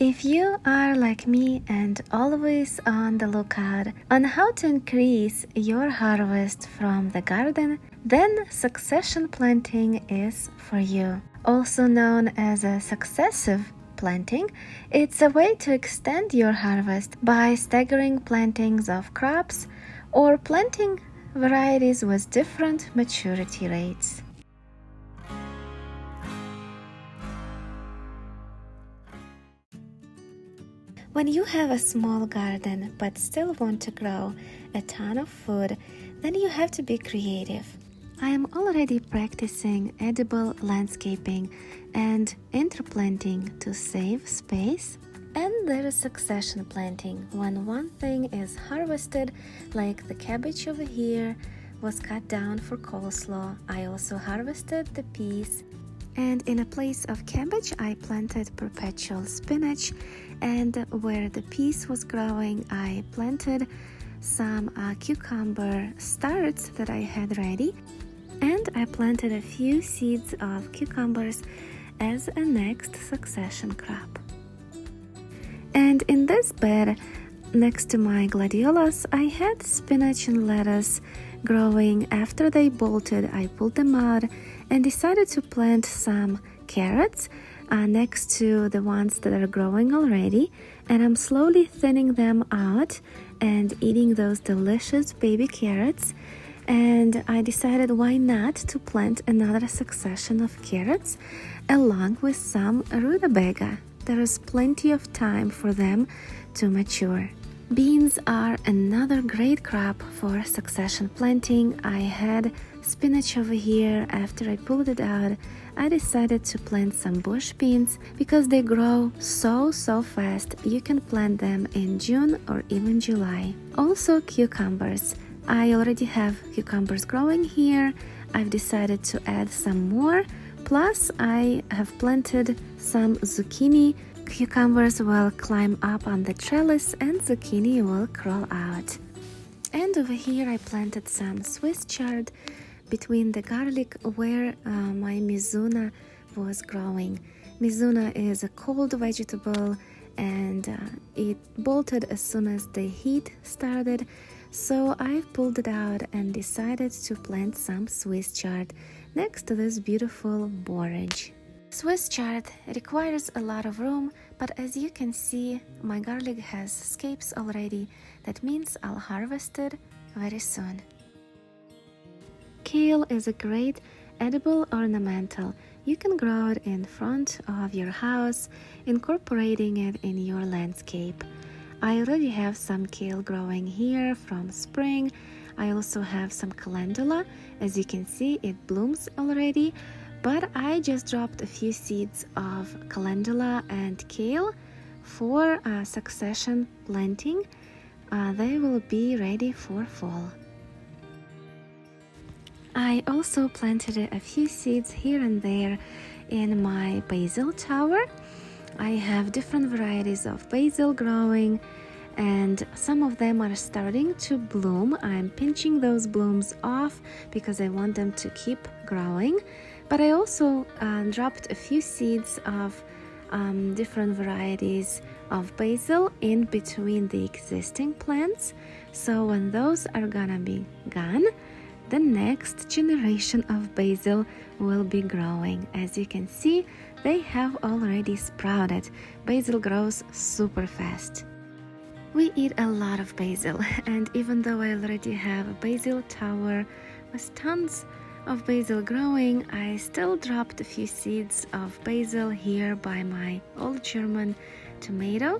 If you are like me and always on the lookout on how to increase your harvest from the garden, then succession planting is for you. Also known as a successive planting, it's a way to extend your harvest by staggering plantings of crops or planting varieties with different maturity rates. When you have a small garden but still want to grow a ton of food, then you have to be creative. I am already practicing edible landscaping and interplanting to save space. And there is succession planting, when one thing is harvested, like the cabbage over here was cut down for coleslaw. I also harvested the peas. And in a place of cabbage, I planted perpetual spinach, and where the peas was growing, I planted some cucumber starts that I had ready, and I planted a few seeds of cucumbers as a next succession crop. And in this bed, next to my gladiolas, I had spinach and lettuce growing. After they bolted, I pulled them out and decided to plant some carrots next to the ones that are growing already, and I'm slowly thinning them out and eating those delicious baby carrots. And I decided why not to plant another succession of carrots along with some rutabaga. There is plenty of time for them to mature. Beans are another great crop for succession planting. I had spinach over here. After I pulled it out, I decided to plant some bush beans because they grow so fast. You can plant them in June or even July. Also cucumbers. I already have cucumbers growing here. I've decided to add some more. Plus, I have planted some zucchini. Cucumbers will climb up on the trellis and zucchini will crawl out. And over here I planted some Swiss chard between the garlic where my mizuna was growing. Mizuna is a cold vegetable and it bolted as soon as the heat started. So I pulled it out and decided to plant some Swiss chard next to this beautiful borage. Swiss chard requires a lot of room, but as you can see, my garlic has scapes already. That means I'll harvest it very soon. Kale is a great edible ornamental. You can grow it in front of your house, incorporating it in your landscape. I already have some kale growing here from spring. I also have some calendula. As you can see, it blooms already. But I just dropped a few seeds of calendula and kale for succession planting. They will be ready for fall. I also planted a few seeds here and there in my basil tower. I have different varieties of basil growing, and some of them are starting to bloom. I'm pinching those blooms off because I want them to keep growing. But I also dropped a few seeds of different varieties of basil in between the existing plants. So when those are gonna be gone, the next generation of basil will be growing. As you can see, they have already sprouted. Basil grows super fast. We eat a lot of basil, and even though I already have a basil tower with tons of basil growing, I still dropped a few seeds of basil here by my old German tomato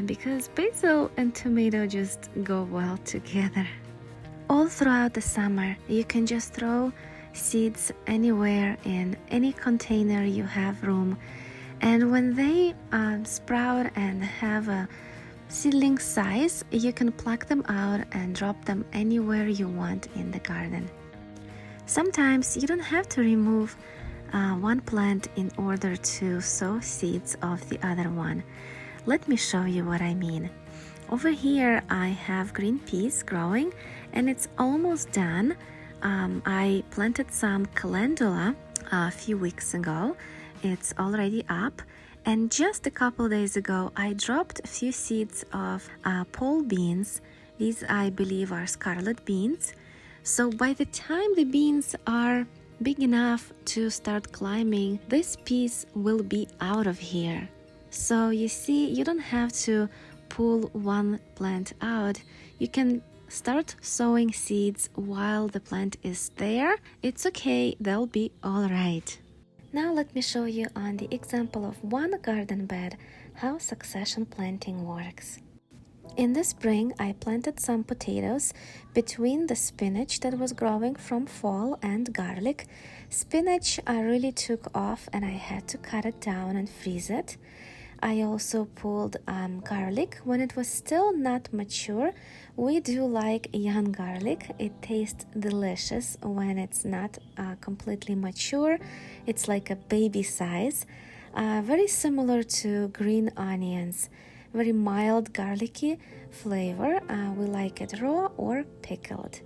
because basil and tomato just go well together. All throughout the summer, you can just throw seeds anywhere in any container you have room, and when they sprout and have a seedling size, you can pluck them out and drop them anywhere you want in the garden. Sometimes you don't have to remove one plant in order to sow seeds of the other one. Let me show you what I mean. Over here I have green peas growing and it's almost done. I planted some calendula a few weeks ago. It's already up, And just a couple days ago, I dropped a few seeds of pole beans. These, I believe, are scarlet beans. So by the time the beans are big enough to start climbing, this piece will be out of here. So you see, you don't have to pull one plant out. You can start sowing seeds while the plant is there. It's okay, they'll be all right. Now let me show you on the example of one garden bed how succession planting works. In the spring, I planted some potatoes between the spinach that was growing from fall and garlic. Spinach really took off and I had to cut it down and freeze it. I also pulled garlic when it was still not mature. We do like young garlic. It tastes delicious when it's not completely mature. It's like a baby size, very similar to green onions. Very mild garlicky flavor. We like it raw or pickled.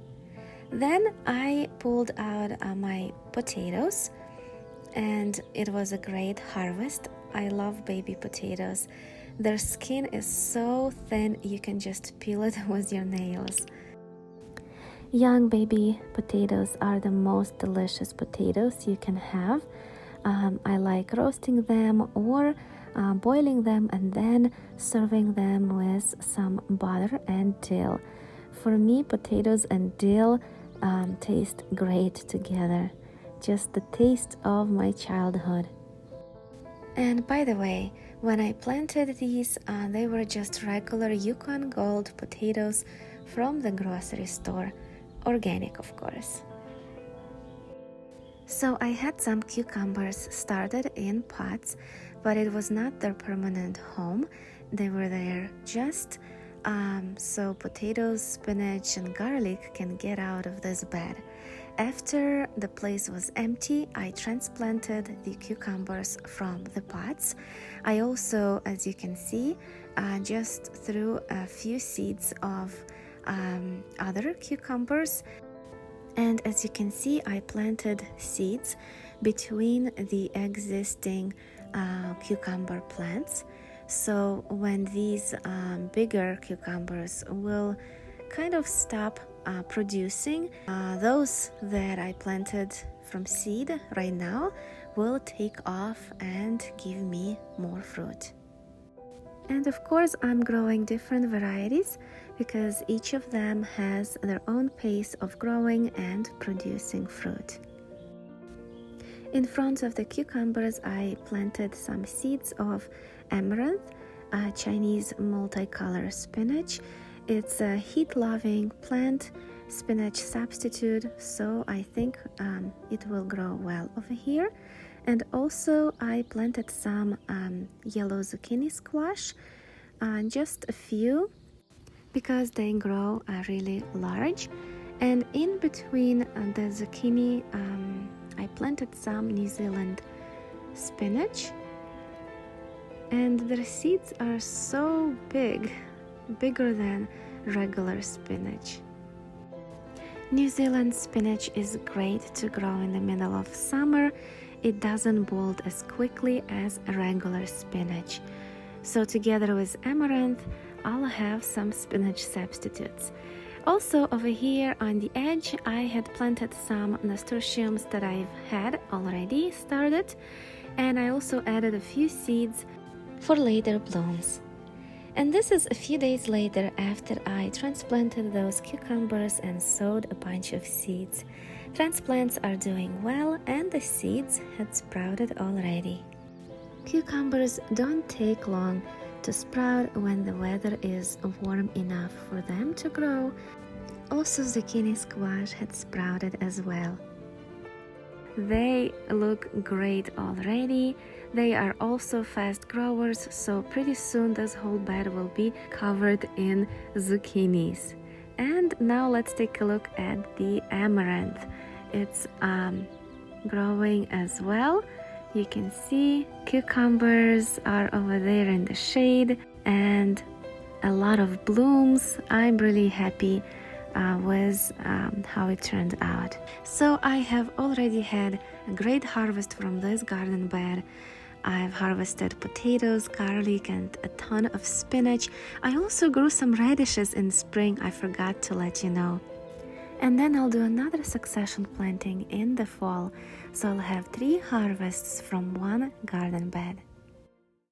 Then I pulled out my potatoes and it was a great harvest. I love baby potatoes. Their skin is so thin you can just peel it with your nails. Young baby potatoes are the most delicious potatoes you can have. I like roasting them or boiling them and then serving them with some butter and dill. For me, potatoes and dill taste great together. Just the taste of my childhood. And by the way, when I planted these, they were just regular Yukon Gold potatoes from the grocery store. Organic, of course. So I had some cucumbers started in pots, but it was not their permanent home. They were there just so potatoes, spinach, and garlic can get out of this bed. After the place was empty, I transplanted the cucumbers from the pots. I also, as you can see, just threw a few seeds of other cucumbers. And as you can see, I planted seeds between the existing cucumber plants. So when these bigger cucumbers will kind of stop producing, those that I planted from seed right now will take off and give me more fruit. And of course, I'm growing different varieties because each of them has their own pace of growing and producing fruit. In front of the cucumbers, I planted some seeds of amaranth, Chinese multicolor spinach. It's a heat-loving plant spinach substitute, so I think it will grow well over here. And also I planted some yellow zucchini squash, just a few, because they grow really large. And in between the zucchini, I planted some New Zealand spinach, and their seeds are so big, bigger than regular spinach. New Zealand spinach is great to grow in the middle of summer. It doesn't bolt as quickly as regular spinach. So together with amaranth, I'll have some spinach substitutes. Also over here on the edge, I had planted some nasturtiums that I've had already started, and I also added a few seeds for later blooms. And this is a few days later after I transplanted those cucumbers and sowed a bunch of seeds. Transplants are doing well and the seeds had sprouted already. Cucumbers don't take long to sprout when the weather is warm enough for them to grow. Also, zucchini squash had sprouted as well. They look great already. They are also fast growers, so pretty soon this whole bed will be covered in zucchinis. And now let's take a look at the amaranth. It's growing as well. You can see cucumbers are over there in the shade and a lot of blooms. I'm really happy with how it turned out. So I have already had a great harvest from this garden bed. I've harvested potatoes, garlic, and a ton of spinach. I also grew some radishes in spring, I forgot to let you know. And then I'll do another succession planting in the fall, so I'll have 3 harvests from one garden bed.